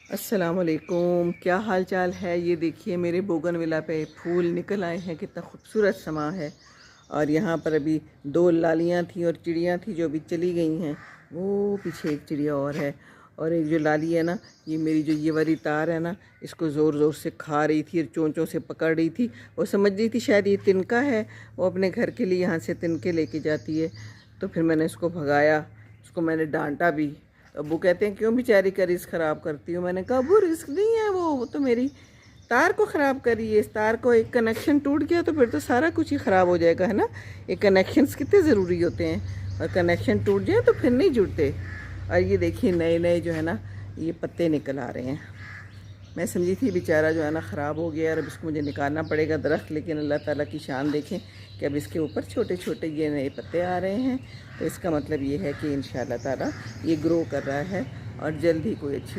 अस्सलाम वालेकुम, क्या हाल चाल है। ये देखिए मेरे बोगनविला पे फूल निकल आए हैं, कितना खूबसूरत समा है। और यहाँ पर अभी दो लालियाँ थी और चिड़ियाँ थी जो अभी चली गई हैं। वो पीछे एक चिड़िया और है। और एक जो लाली है ना, ये मेरी जो ये वाली तार है ना, इसको ज़ोर ज़ोर से खा रही थी और चोंचों से पकड़ रही थी। वो समझ रही थी शायद ये तिनका है, वो अपने घर के लिए यहाँ से तिनके लेके जाती है। तो फिर मैंने इसको भगाया, उसको मैंने डांटा भी। अब वो कहते हैं क्यों बेचारी का रिस्क ख़राब करती हूँ। मैंने कहा वो रिस्क नहीं है, वो तो मेरी तार को ख़राब करी है। इस तार को एक कनेक्शन टूट गया तो फिर तो सारा कुछ ही ख़राब हो जाएगा, है ना। ये कनेक्शंस कितने ज़रूरी होते हैं, और कनेक्शन टूट जाए तो फिर नहीं जुड़ते। और ये देखिए नए नए जो है ना, ये पत्ते निकल आ रहे हैं। मैं समझी थी बेचारा जो है ना ख़राब हो गया और अब इसको मुझे निकालना पड़ेगा दरख्त, लेकिन अल्लाह ताला की शान देखें कि अब इसके ऊपर छोटे छोटे ये नए पत्ते आ रहे हैं। तो इसका मतलब ये है कि इंशाअल्लाह ताला ये ग्रो कर रहा है और जल्द ही कोई अच्छी